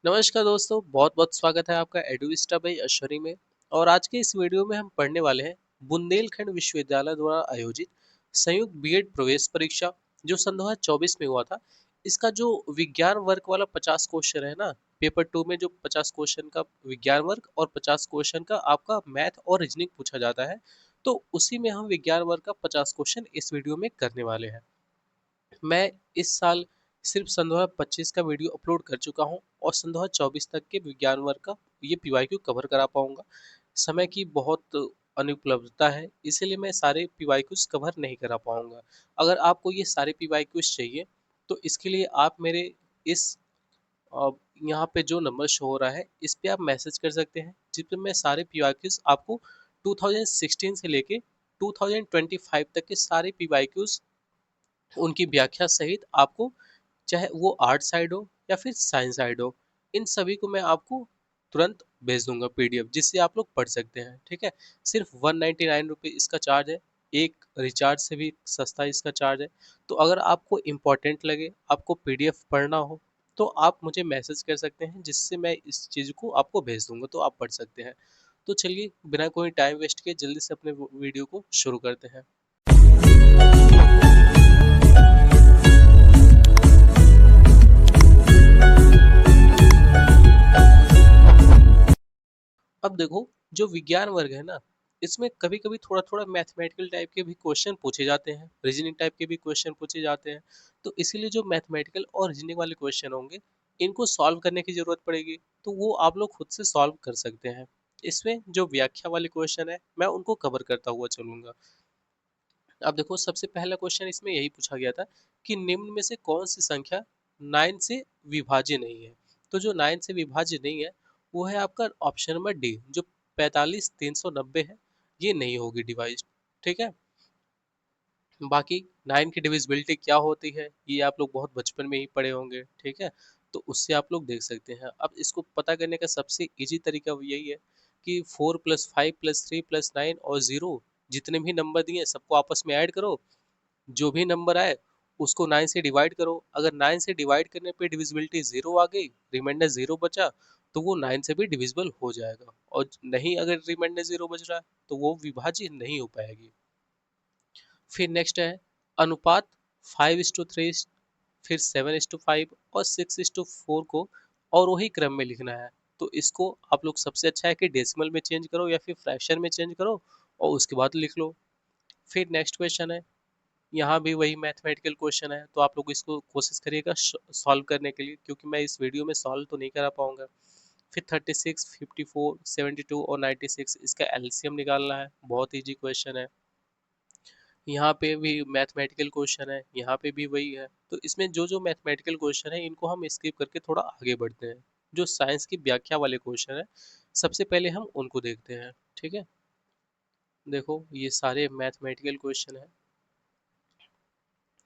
नमस्कार दोस्तों, बहुत बहुत स्वागत है आपका एडुविस्टा बाई अश्वनी में। और आज के इस वीडियो में हम पढ़ने वाले हैं बुंदेलखंड विश्वविद्यालय द्वारा आयोजित संयुक्त बीएड प्रवेश परीक्षा जो सन 2024 में हुआ था। इसका जो विज्ञान वर्ग वाला 50 क्वेश्चन है ना, पेपर 2 में जो 50 क्वेश्चन का विज्ञान वर्ग और 50 क्वेश्चन का आपका मैथ और रीजनिंग पूछा जाता है, तो उसी में हम विज्ञान वर्ग का 50 क्वेश्चन इस वीडियो में करने वाले हैं। मैं इस साल सिर्फ सन 2025 का वीडियो अपलोड कर चुका हूँ और सन 2024 तक के विज्ञान वर्ग का ये पीवाईक्यू कवर करा पाऊंगा। समय की बहुत अनुपलब्धता है, इसीलिए मैं सारे पीवाईक्यूज कवर नहीं करा पाऊंगा। अगर आपको ये सारे पीवाईक्यूज चाहिए तो इसके लिए आप मेरे इस अ, यहाँ पे जो नंबर शो हो रहा है इस पे आप मैसेज कर सकते हैं, जिस पे मैं सारे पीवाईक्यूज आपको 2016 से लेके 2025 तक के सारे पीवाईक्यूज उनकी व्याख्या सहित आपको, चाहे वो आर्ट साइड हो या फिर साइंस साइड हो, इन सभी को मैं आपको तुरंत भेज दूंगा पीडीएफ, जिससे आप लोग पढ़ सकते हैं। ठीक है, सिर्फ 199 रुपये इसका चार्ज है। एक रिचार्ज से भी सस्ता इसका चार्ज है। तो अगर आपको इम्पोर्टेंट लगे, आपको पीडीएफ पढ़ना हो, तो आप मुझे मैसेज कर सकते हैं, जिससे मैं इस चीज़ को आपको भेज दूंगा, तो आप पढ़ सकते हैं। तो चलिए बिना कोई टाइम वेस्ट किए जल्दी से अपने वीडियो को शुरू करते हैं। अब देखो, जो विज्ञान वर्ग है ना, इसमें कभी कभी थोड़ा थोड़ा मैथमेटिकल टाइप के भी क्वेश्चन पूछे जाते हैं, रीजनिंग टाइप के भी क्वेश्चन पूछे जाते हैं। तो इसीलिए जो मैथमेटिकल और रीजनिंग वाले क्वेश्चन होंगे, इनको सॉल्व करने की जरूरत पड़ेगी, तो वो आप लोग खुद से सॉल्व कर सकते हैं। इसमें जो व्याख्या वाले क्वेश्चन है मैं उनको कवर करता हुआ चलूंगा। अब देखो, सबसे पहला क्वेश्चन इसमें यही पूछा गया था कि निम्न में से कौन सी संख्या 9 से विभाज्य नहीं है। तो जो 9 से विभाज्य नहीं है वो है आपका ऑप्शन नंबर डी, जो 45,390 है, ये नहीं होगी डिवाइज। ठीक है, बाकी 9 की डिविजिबिलिटी क्या होती है ये आप लोग बहुत बचपन में ही पढ़े होंगे। ठीक है, तो उससे आप लोग देख सकते हैं। अब इसको पता करने का सबसे इजी तरीका यही है कि 4+5+3+9 और 0, जितने भी नंबर दिए सबको आपस में ऐड करो। जो भी नंबर आए उसको 9 से डिवाइड करो। अगर 9 से डिवाइड करने पे डिविजिबिलिटी 0 आ गई, रिमाइंडर 0 बचा, तो वो 9 से भी डिविजिबल हो जाएगा। और नहीं, अगर रिमाइंडर 0 बच रहा है तो वो विभाज्य नहीं हो पाएगी। फिर नेक्स्ट है अनुपात 5:3, फिर 7:5 और 6:4 को और वही क्रम में लिखना है। तो इसको आप लोग सबसे अच्छा है कि डेसिमल में चेंज करो या फिर फ्रैक्शन में चेंज करो और उसके बाद लिख लो। फिर नेक्स्ट क्वेश्चन है, यहाँ भी वही मैथमेटिकल क्वेश्चन है, तो आप लोग इसको कोशिश करिएगा सॉल्व करने के लिए, क्योंकि मैं इस वीडियो में सॉल्व तो नहीं करा पाऊंगा। फिर 36, 54, 72 और 96, इसका एलसीएम निकालना है। बहुत इजी क्वेश्चन है। यहाँ पे भी मैथमेटिकल क्वेश्चन है, यहाँ पे भी वही है। तो इसमें जो जो मैथमेटिकल क्वेश्चन है इनको हम स्किप करके थोड़ा आगे बढ़ते हैं। जो साइंस की व्याख्या वाले क्वेश्चन है, सबसे पहले हम उनको देखते हैं। ठीक है, देखो ये सारे मैथमेटिकल क्वेश्चन है।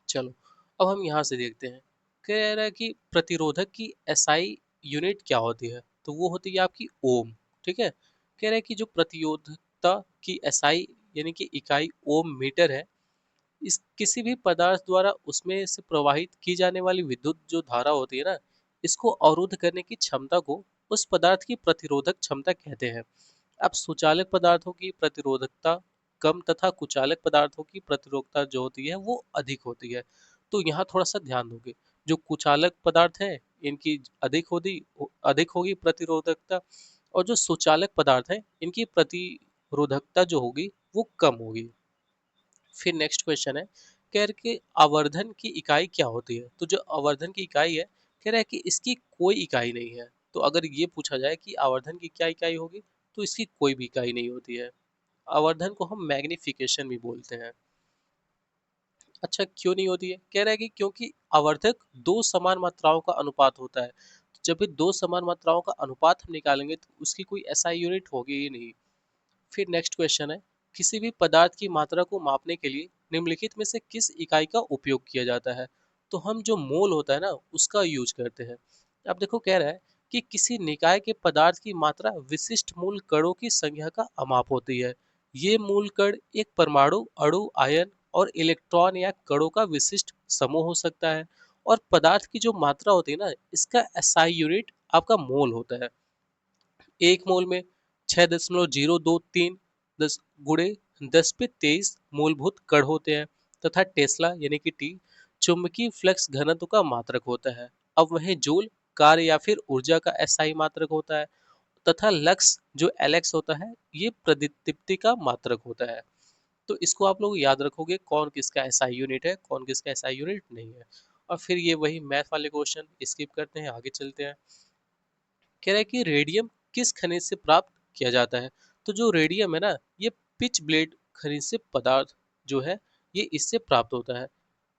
चलो, अब हम यहाँ से देखते हैं। कह रहा है कि प्रतिरोधक की एसआई यूनिट क्या होती है, तो वो होती है आपकी ओम। ठीक है, कह रहा है कि जो प्रतिरोधकता की एसआई यानी कि इकाई ओम मीटर है। इस किसी भी पदार्थ द्वारा उसमें से प्रवाहित की जाने वाली विद्युत जो धारा होती है ना, इसको अवरुद्ध करने की क्षमता को उस पदार्थ की प्रतिरोधक क्षमता कहते हैं। अब सुचालक पदार्थों की प्रतिरोधकता कम तथा कुचालक पदार्थों की प्रतिरोधकता जो होती है वो अधिक होती है। तो यहाँ थोड़ा सा ध्यान दोगे, जो कुचालक पदार्थ है इनकी अधिक होगी प्रतिरोधकता, और जो सुचालक पदार्थ है इनकी प्रतिरोधकता जो होगी वो कम होगी। फिर नेक्स्ट क्वेश्चन है, कह रहे कि आवर्धन की इकाई क्या होती है। तो जो आवर्धन की इकाई है, कह रहा है कि इसकी कोई इकाई नहीं है। तो अगर ये पूछा जाए कि आवर्धन की क्या इकाई होगी, तो इसकी कोई भी इकाई नहीं होती है। आवर्धन को हम मैग्निफिकेशन भी बोलते हैं। अच्छा, क्यों नहीं होती है? कह रहा है कि क्योंकि आवर्धक दो समान मात्राओं का अनुपात होता है। तो जब भी दो समान मात्राओं का अनुपात हम निकालेंगे तो उसकी कोई ऐसा यूनिट होगी ही नहीं। फिर नेक्स्ट क्वेश्चन है, किसी भी पदार्थ की मात्रा को मापने के लिए निम्नलिखित में से किस इकाई का उपयोग किया जाता है। तो हम जो मोल होता है ना उसका यूज करते हैं। अब देखो, कह रहा है कि किसी निकाय के पदार्थ की मात्रा विशिष्ट मूल कणों की संख्या का अमाप होती है। ये मूल कण एक परमाणु, अणु, आयन और इलेक्ट्रॉन या कणों का विशिष्ट समूह हो सकता है। और पदार्थ की जो मात्रा होती है ना, इसका एसआई यूनिट आपका मोल होता है। एक मोल में 6.023 दस गुणे 10 पे 23 मूलभूत कण होते हैं तथा टेस्ला यानी कि टी चुंबकीय फ्लक्स घनत्व का मात्रक होता है। अब वहीं जूल कार्य या फिर ऊर्जा का एसआई मात्रक होता है तथा लक्स जो एलेक्स होता है ये प्रदीप्ति का मात्रक होता है। तो इसको आप लोग याद रखोगे कौन किसका एसआई यूनिट है कौन किसका एसआई यूनिट नहीं है। और फिर ये वही मैथ वाले क्वेश्चन स्किप करते हैं आगे चलते हैं। कह रहा है कि रेडियम किस खनिज से प्राप्त किया जाता है। तो जो रेडियम है ना ये पिच ब्लेड खनिज से पदार्थ जो है ये इससे प्राप्त होता है।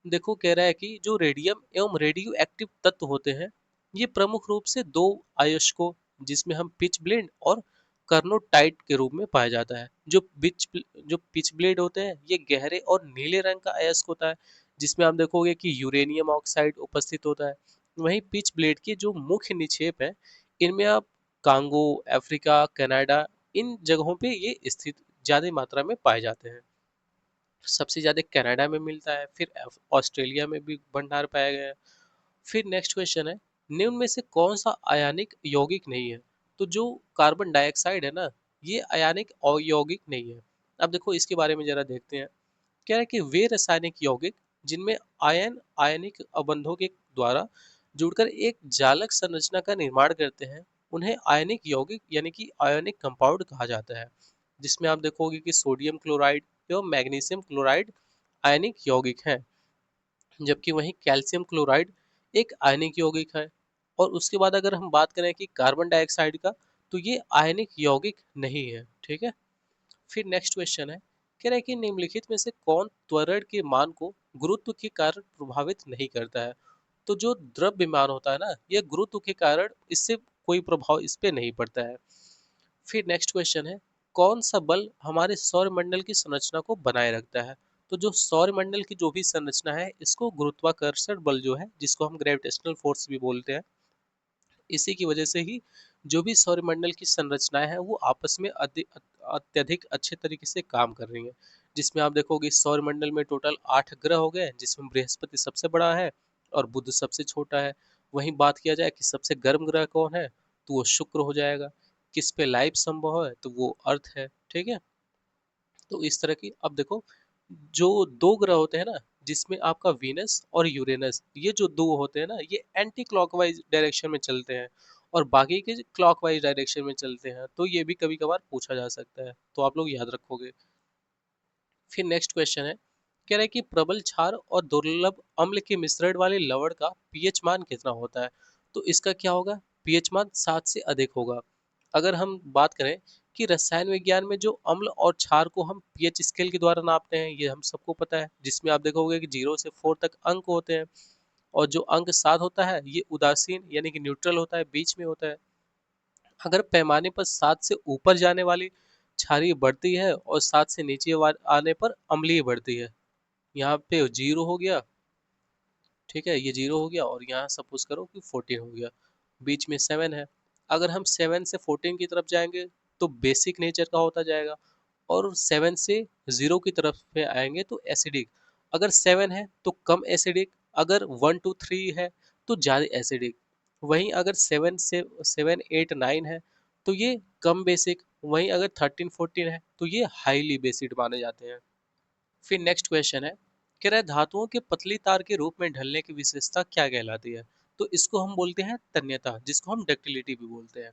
देखो कह रहा है कि जो रेडियम एवं रेडियो एक्टिव तत्व होते हैं ये प्रमुख रूप से दो अयस्कों जिसमें हम पिच ब्लेड और कर्नोटाइट के रूप में पाया जाता है। जो पिच ब्लेड होते हैं ये गहरे और नीले रंग का अयस्क होता है जिसमें आप देखोगे कि यूरेनियम ऑक्साइड उपस्थित होता है। वहीं पिच ब्लेड के जो मुख्य निक्षेप है इनमें आप कांगो अफ्रीका कनाडा इन जगहों पे ये स्थित ज्यादा मात्रा में पाए जाते हैं। सबसे ज्यादा कनाडा में मिलता है फिर ऑस्ट्रेलिया में भी भंडार पाया गया है। फिर नेक्स्ट क्वेश्चन है निम्न में से कौन सा आयनिक यौगिक नहीं है। तो जो कार्बन डाइऑक्साइड है ना ये आयनिक यौगिक नहीं है। अब देखो इसके बारे में जरा देखते हैं। क्या है कि वे रासायनिक यौगिक जिनमें आयनिक अबंधों के द्वारा जुड़कर एक जालक संरचना का निर्माण करते हैं उन्हें आयनिक यौगिक यानी कि आयनिक कंपाउंड कहा जाता है। जिसमें आप देखोगे कि सोडियम क्लोराइड एवं मैग्नीशियम क्लोराइड आयनिक यौगिक हैं जबकि वहीं कैल्शियम क्लोराइड एक आयनिक यौगिक है। और उसके बाद अगर हम बात करें कि कार्बन डाइऑक्साइड का तो ये आयनिक यौगिक नहीं है। ठीक है। फिर नेक्स्ट क्वेश्चन है कह रहा है कि निम्नलिखित में से कौन त्वरण के मान को गुरुत्व के कारण प्रभावित नहीं करता है। तो जो द्रव्यमान होता है ना ये गुरुत्व के कारण इससे कोई प्रभाव इस पे नहीं पड़ता है। फिर नेक्स्ट क्वेश्चन है कौन सा बल हमारे सौरमंडल की संरचना को बनाए रखता है। तो जो सौरमंडल की जो भी संरचना है इसको गुरुत्वाकर्षण बल जो है जिसको हम ग्रेविटेशनल फोर्स भी बोलते हैं इसी की वजह से ही जो भी सौरमंडल की संरचनाएं हैं वो आपस में अत्यधिक अच्छे तरीके से काम कर रही हैं। जिसमें आप देखोगे सौरमंडल में टोटल 8 ग्रह हो गए जिसमें बृहस्पति सबसे बड़ा है और बुध सबसे छोटा है। वहीं बात किया जाए कि सबसे गर्म ग्रह कौन है तो वो शुक्र हो जाएगा। किस पे लाइफ संभव है तो वो अर्थ है। ठीक है। तो इस तरह की अब देखो जो दो ग्रह होते हैं ना जिसमें आपका वीनस और यूरेनस ये जो दो होते हैं ना ये एंटी क्लॉकवाइज डायरेक्शन में चलते हैं और बाकी के क्लॉकवाइज डायरेक्शन में चलते हैं। तो ये भी कभी कभार पूछा जा सकता है तो आप लोग याद रखोगे। फिर नेक्स्ट क्वेश्चन है कह रहा है कि प्रबल क्षार और दुर्लभ अम्ल के मिश्रण वाले लवण का पीएच मान कितना होता है। तो इसका क्या होगा पीएच मान 7 से अधिक होगा। अगर हम बात करें कि रसायन विज्ञान में जो अम्ल और क्षार को हम पीएच स्केल के द्वारा नापते हैं ये हम सबको पता है जिसमें आप देखोगे कि 0 से 4 तक अंक होते हैं और जो अंक 7 होता है ये उदासीन यानी कि न्यूट्रल होता है बीच में होता है। अगर पैमाने पर 7 से ऊपर जाने वाली क्षारीय बढ़ती है और 7 से नीचे आने पर अम्लीय बढ़ती है। यहाँ पे 0 हो गया। ठीक है ये 0 हो गया और यहाँ सपोज करो कि 14 हो गया। बीच में 7 है। अगर हम 7 से 14 की तरफ जाएंगे तो बेसिक नेचर का होता जाएगा और 7 से 0 की तरफ पे आएंगे तो एसिडिक। अगर 7 है तो कम एसिडिक। अगर 1 2 3 है तो ज़्यादा एसिडिक। वहीं अगर 7 से 7 8 9 है तो ये कम बेसिक। वहीं अगर 13 14 है तो ये हाईली बेसिड माने जाते हैं। फिर नेक्स्ट क्वेश्चन है कह रहा है धातुओं के पतली तार के रूप में ढलने की विशेषता क्या कहलाती है। तो इसको हम बोलते हैं तन्यता जिसको हम डक्टिलिटी भी बोलते हैं।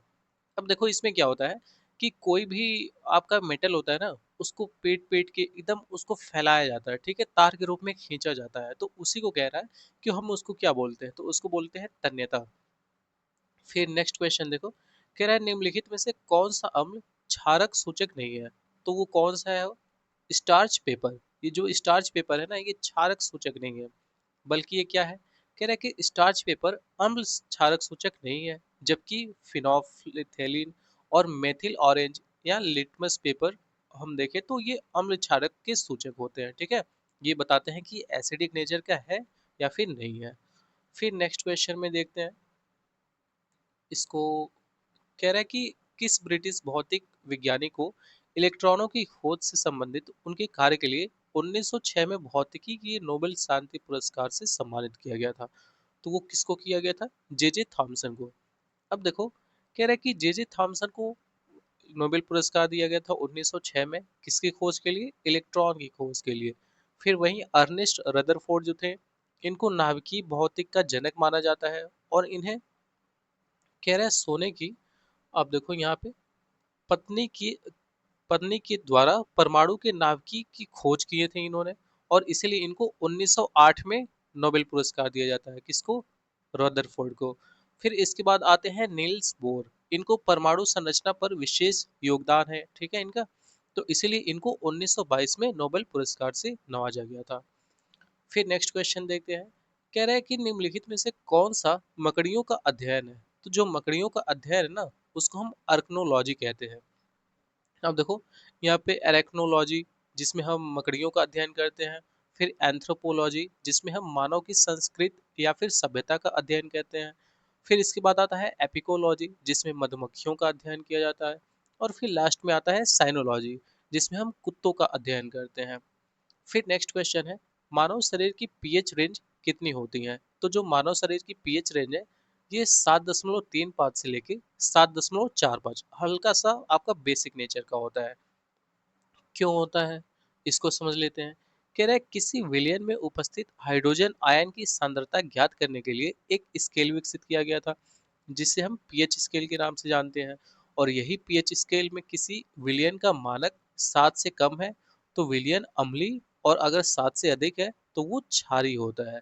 अब देखो इसमें क्या होता है कि कोई भी आपका मेटल होता है ना उसको पेट पेट के एकदम उसको फैलाया जाता है। ठीक है तार के रूप में खींचा जाता है तो उसी को कह रहा है कि हम उसको क्या बोलते हैं तो उसको बोलते हैं तन्यता। फिर नेक्स्ट क्वेश्चन देखो कह रहा है निम्नलिखित में से कौन सा अम्ल क्षारक सूचक नहीं है। तो वो कौन सा है स्टार्च पेपर। ये जो स्टार्च पेपर है ना ये क्षारक सूचक नहीं है बल्कि ये क्या है कह रहा है कि स्टार्च पेपर अम्ल क्षारक सूचक नहीं है। जबकि फिनोल्फथेलिन और मेथिल ऑरेंज या लिटमस पेपर हम देखें तो ये अम्ल क्षारक के सूचक होते हैं। ठीक है। ये बताते हैं कि एसिडिक नेचर का है या फिर नहीं है। फिर नेक्स्ट क्वेश्चन में देखते हैं इसको कह रहा है कि किस ब्रिटिश भौतिक विज्ञानी को इलेक्ट्रॉनों की खोज से संबंधित उनके कार्य के लिए 1906 में भौतिकी की नोबेल शांति पुरस्कार से सम्मानित किया गया था। तो वो किसको किया गया था जे जे थॉमसन को। अब देखो, कह रहा है कि जे जे थॉमसन को नोबेल पुरस्कार दिया गया था 1906 में, किसकी खोज के लिए? इलेक्ट्रॉन की खोज के लिए। फिर वहीं अर्नेस्ट रदरफोर्ड जो थे, इनको नाभिकीय भौतिक का जनक माना जाता है, और इन्हें कह रहा है सोने की, अब देखो यहाँ पे, पत्नी की पत्नी के द्वारा परमाणु के नाभिकी की खोज किए थे इन्होंने, और इसीलिए इनको 1908 में नोबेल पुरस्कार दिया जाता है। किसको? रदरफोर्ड को। फिर इसके बाद आते हैं नील्स बोर, इनको परमाणु संरचना पर विशेष योगदान है, ठीक है इनका, तो इसीलिए इनको 1922 में नोबेल पुरस्कार से नवाजा गया था। फिर नेक्स्ट क्वेश्चन देखते हैं। कह रहा है कि निम्नलिखित में से कौन सा मकड़ियों का अध्ययन है? तो जो मकड़ियों का अध्ययन है ना, उसको हम अर्कनोलॉजी कहते हैं। अब देखो, यहाँ पे एरेक्नोलॉजी, जिसमें हम मकड़ियों का अध्ययन करते हैं। फिर एंथ्रोपोलॉजी, जिसमें हम मानव की संस्कृति या फिर सभ्यता का अध्ययन करते हैं। फिर इसके बाद आता है एपिकोलॉजी, जिसमें मधुमक्खियों का अध्ययन किया जाता है। और फिर लास्ट में आता है साइनोलॉजी, जिसमें हम कुत्तों का अध्ययन करते हैं। फिर नेक्स्ट क्वेश्चन है, मानव शरीर की पीएच रेंज कितनी होती है? तो जो मानव शरीर की पीएच रेंज है, ये 7.35 से लेके 7.45, हल्का सा आपका बेसिक नेचर का होता है। क्यों होता है, इसको समझ लेते हैं। कह रहा है किसी विलयन में उपस्थित हाइड्रोजन आयन की सांद्रता ज्ञात करने के लिए एक स्केल विकसित किया गया था, जिसे हम पीएच स्केल के नाम से जानते हैं। और यही पीएच स्केल में किसी विलयन का मानक 7 से कम है तो विलयन अम्लीय, और अगर 7 से अधिक है तो वो क्षारीय होता है।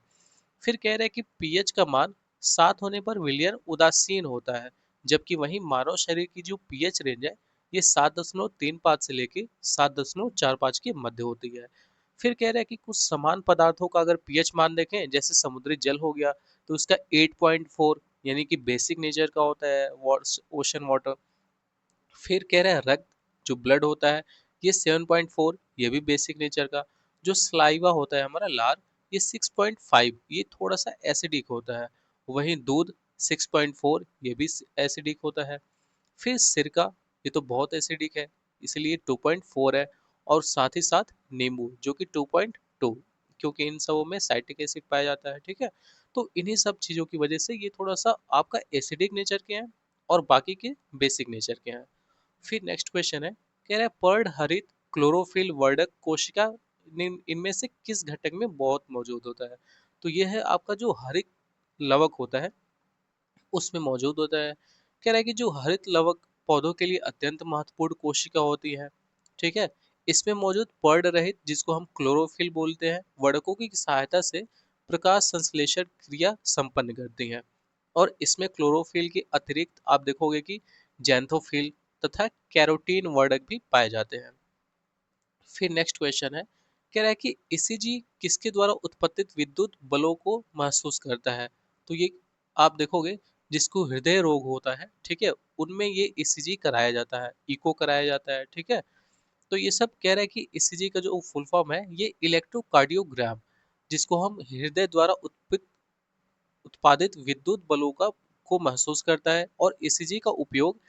फिर कह रहे हैं कि पीएच का मान 7 होने पर विलयन उदासीन होता है, जबकि वही मानव शरीर की जो पीएच रेंज है, ये 7.35 से लेके 7.45 के मध्य होती है। फिर कह रहे हैं कि कुछ समान पदार्थों का अगर पीएच मान देखें, जैसे समुद्री जल हो गया, तो उसका 8.4 यानी कि बेसिक नेचर का होता है, ओशन वाटर। फिर कह रहा है रक्त, जो ब्लड होता है, ये 7.4, ये भी बेसिक नेचर का। जो स्लाइवा होता है हमारा लार, ये 6.5, ये थोड़ा सा एसिडिक होता है। वहीं दूध 6.4, ये भी एसिडिक होता है। फिर सिरका, ये तो बहुत एसिडिक है, इसलिए 2.4 है। और साथ ही साथ नींबू जो कि 2.2, क्योंकि इन सबों में साइट्रिक एसिड पाया जाता है, ठीक है। तो इन्हीं सब चीज़ों की वजह से ये थोड़ा सा आपका एसिडिक नेचर के हैं, और बाकी के बेसिक नेचर के हैं। फिर नेक्स्ट क्वेश्चन है, कह रहा है पर्ण हरित क्लोरोफिल वर्धक कोशिका इनमें से किस घटक में बहुत मौजूद होता है? तो यह है आपका जो हरित लवक होता है, उसमें मौजूद होता है। कह रहा है कि जो हरित लवक पौधों के लिए अत्यंत महत्वपूर्ण कोशिका होती है, ठीक है, इसमें मौजूद पर्ण रहित, जिसको हम क्लोरोफिल बोलते हैं, वर्णकों की सहायता से प्रकाश संश्लेषण क्रिया संपन्न करती हैं। और इसमें क्लोरोफिल के अतिरिक्त आप देखोगे कि जैंथोफिल तथा कैरोटीन वर्णक भी पाए जाते हैं। फिर नेक्स्ट क्वेश्चन है, कह रहा है कि ईसीजी किसके द्वारा उत्पादित विद्युत बलों को महसूस करता है? तो ये आप देखोगे, जिसको हृदय रोग होता है, ठीक है, उनमें ये ईसीजी कराया जाता है, इको कराया जाता है, ठीक है। तो ये सब कह रहा है कि ईसीजी का जो फुल फॉर्म है, ये इलेक्ट्रोकार्डियोग्राम, जिसको हम हृदय द्वारा उत्पादित विद्युत बलों का को महसूस करता है। और ईसीजी का उपयोग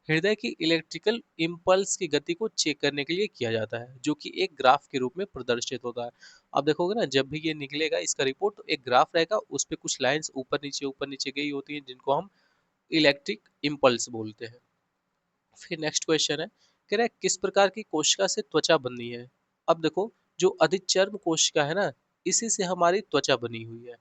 हृदय की इलेक्ट्रिकल इम्पल्स की गति को चेक करने के लिए किया जाता है, जो कि एक ग्राफ के रूप में प्रदर्शित होता है। आप देखोगे ना, जब भी ये निकलेगा इसका रिपोर्ट, तो एक ग्राफ रहेगा, उस पे कुछ लाइंस ऊपर नीचे गई होती हैं, जिनको हम इलेक्ट्रिक इम्पल्स बोलते हैं। फिर नेक्स्ट क्वेश्चन है, कह रहा है किस प्रकार की कोशिका से त्वचा बनी है? अब देखो, जो अधिचर्म कोशिका है ना, इसी से हमारी त्वचा बनी हुई है।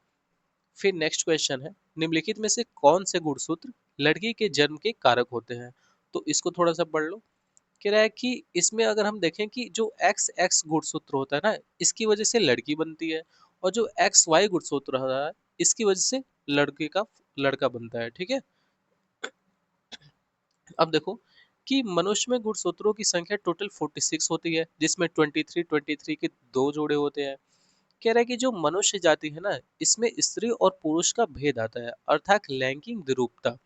फिर नेक्स्ट क्वेश्चन है, निम्नलिखित में से कौन से गुणसूत्र लड़की के जन्म के कारक होते हैं? तो इसको थोड़ा सा पढ़ लो। कह रहा है कि इसमें अगर हम देखें कि जो एक्स एक्स गुणसूत्र होता है ना, इसकी वजह से लड़की बनती है, और जो एक्स वाई गुणसूत्र होता है, इसकी वजह से लड़के का लड़का बनता है, ठीक है। अब देखो कि मनुष्य में गुणसूत्रों की संख्या टोटल 46 होती है, जिसमें 23 के दो जोड़े होते हैं। कह रहा है कि जो मनुष्य जाति है ना, इसमें स्त्री और पुरुष का भेद आता है, अर्थात लैंगिक विरूपता।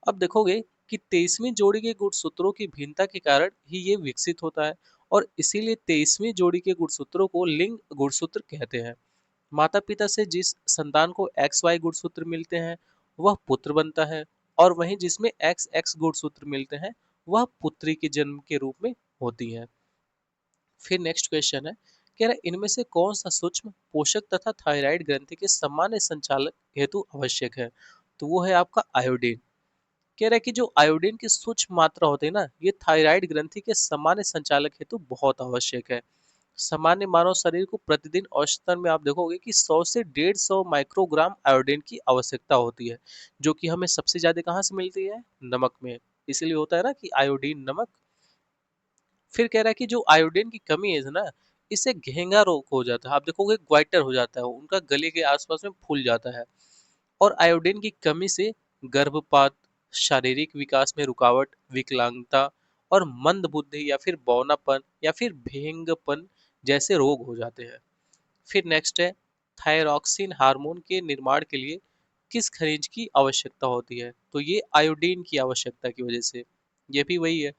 अब देखोगे कि 23वीं जोड़ी के गुणसूत्रों की भिन्नता के कारण ही ये विकसित होता है, और इसीलिए 23वीं जोड़ी के गुणसूत्रों को लिंग गुणसूत्र कहते हैं। माता पिता से जिस संतान को एक्स वाई गुणसूत्र मिलते हैं, वह पुत्र बनता है, और वहीं जिसमें एक्स एक्स गुणसूत्र मिलते हैं, वह पुत्री के जन्म के रूप में होती है। फिर नेक्स्ट क्वेश्चन है, कह रहा है इनमें से कौन सा सूक्ष्म पोषक तथा थायराइड ग्रंथि के सामान्य संचालक हेतु आवश्यक है? तो वो है आपका आयोडीन। कह रहा है कि जो आयोडीन की सूक्ष्म मात्रा होती है ना, ये थायराइड ग्रंथि के सामान्य संचालक हेतु बहुत आवश्यक है। सामान्य मानव शरीर को प्रतिदिन औसतन में आप देखोगे कि 100 से 150 माइक्रोग्राम आयोडीन की आवश्यकता होती है, जो कि हमें सबसे ज्यादा कहाँ से मिलती है? नमक में। इसीलिए होता है ना कि आयोडीन नमक। फिर कह रहा है कि जो आयोडीन की कमी है ना, इससे घेंगा रोग हो जाता है, आप देखोगे ग्वाइटर हो जाता है, उनका गले के आसपास में फूल जाता है। और आयोडीन की कमी से गर्भपात, शारीरिक विकास में रुकावट, विकलांगता और मंद बुद्धि या फिर बौनापन या फिर भेंगपन जैसे रोग हो जाते हैं। फिर नेक्स्ट है, थायरॉक्सिन हार्मोन के निर्माण के लिए किस खनिज की आवश्यकता होती है? तो ये आयोडीन की आवश्यकता की वजह से। ये भी वही है,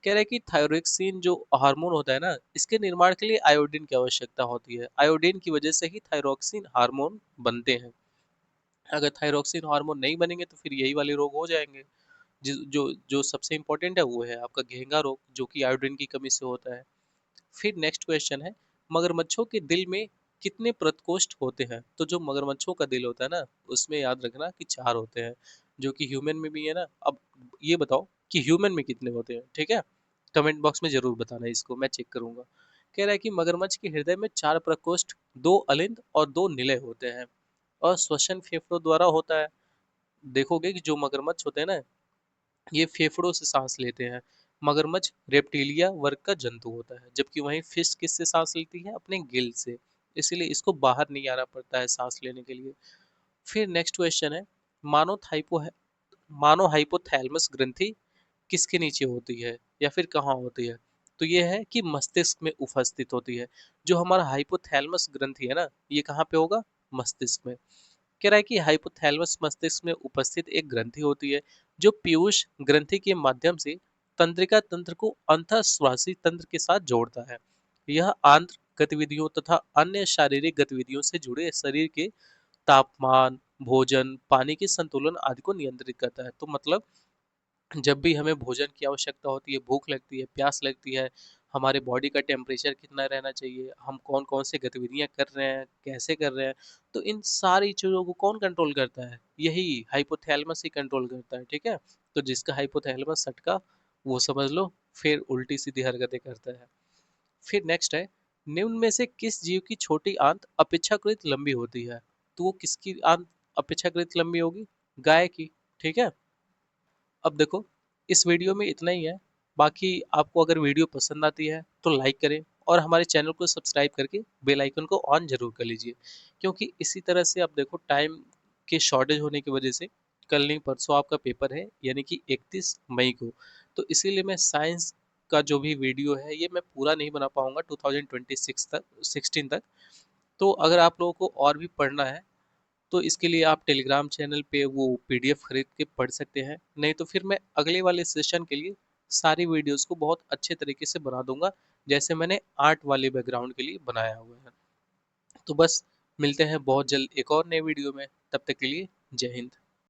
कह रहे हैं कि थायरोक्सिन जो हार्मोन होता है ना, इसके निर्माण के लिए आयोडीन की आवश्यकता होती है। आयोडीन की वजह से ही थायरोक्सिन हार्मोन बनते हैं। अगर थायरोक्सिन हार्मोन नहीं बनेंगे तो फिर यही वाले रोग हो जाएंगे। जो जो सबसे इंपॉर्टेंट है वो है आपका घेंगा रोग, जो कि आयोडीन की कमी से होता है। फिर नेक्स्ट क्वेश्चन है, मगरमच्छों के दिल में कितने प्रकोष्ठ होते हैं? तो जो मगरमच्छों का दिल होता है ना, उसमें याद रखना कि 4 होते हैं, जो कि ह्यूमन में भी है ना। अब ये बताओ कि ह्यूमन में कितने होते हैं, ठीक है? कमेंट बॉक्स में जरूर बताना, इसको मैं चेक करूंगा। कह रहा है कि मगरमच्छ के हृदय में 4 प्रकोष्ठ, 2 अलिंद और 2 निलय होते हैं, और श्वसन फेफड़ों द्वारा होता है। देखोगे कि जो मगरमच्छ होते हैं ना, ये फेफड़ों से सांस लेते हैं। मगरमच्छ रेप्टिलिया वर्ग का जंतु होता है, जबकि वहीं फिश किससे सांस लेती है? अपने गिल से। इसीलिए इसको बाहर नहीं आना पड़ता है सांस लेने के लिए। फिर नेक्स्ट क्वेश्चन है, मानो थाइपो है मानो हाइपोथैलेमस ग्रंथि किसके नीचे होती है या फिर कहाँ होती है? तो ये है कि मस्तिष्क में उपस्थित होती है। जो हमारा हाइपोथैलेमस ग्रंथि है ना, ये कहाँ पे होगा? मस्तिष्क में। कह रहा है कि हाइपोथैलेमस मस्तिष्क में उपस्थित एक ग्रंथि होती है, जो पीयूष ग्रंथि के माध्यम से तंत्रिका तंत्र को अंतःश्वासी तंत्र के साथ जोड़ता है। यह आंत्र गतिविधियों तथा अन्य शारीरिक गतिविधियों से जुड़े शरीर के तापमान, भोजन, पानी के संतुलन आदि को नियंत्रित करता है। तो मतलब जब भी हमें भोजन की आवश्यकता होती है, भूख लगती है, प्यास लगती है, हमारे बॉडी का टेम्परेचर कितना रहना चाहिए, हम कौन-कौन से गतिविधियाँ कर रहे हैं, कैसे कर रहे हैं, तो इन सारी चीज़ों को कौन कंट्रोल करता है? यही हाइपोथैलेमस ही कंट्रोल करता है, ठीक है? तो जिसका हाइपोथैलेमस सटका, वो समझ लो फिर उल्टी-सीधी हरकतें करता है। फिर नेक्स्ट है, निम्न में से किस जीव की छोटी आंत अपेक्षाकृत लंबी होती है? तो वो किसकी आंत अपेक्षाकृत लंबी होगी? गाय की, ठीक है? अब देखो, इस वीडियो में इतना ही है। बाकी आपको अगर वीडियो पसंद आती है तो लाइक करें, और हमारे चैनल को सब्सक्राइब करके बेल आइकन को ऑन जरूर कर लीजिए, क्योंकि इसी तरह से आप देखो, टाइम के शॉर्टेज होने की वजह से कल नहीं परसों आपका पेपर है, यानी कि 31 मई को। तो इसीलिए मैं साइंस का जो भी वीडियो है ये मैं पूरा नहीं बना पाऊंगा 2026 तक, 16 तक। तो अगर आप लोगों को और भी पढ़ना है तो इसके लिए आप टेलीग्राम चैनल पे वो पीडीएफ खरीद के पढ़ सकते हैं, नहीं तो फिर मैं अगले वाले सेशन के लिए सारी वीडियोस को बहुत अच्छे तरीके से बना दूंगा, जैसे मैंने आर्ट वाले बैकग्राउंड के लिए बनाया हुआ है। तो बस मिलते हैं बहुत जल्द एक और नए वीडियो में, तब तक के लिए जय हिंद।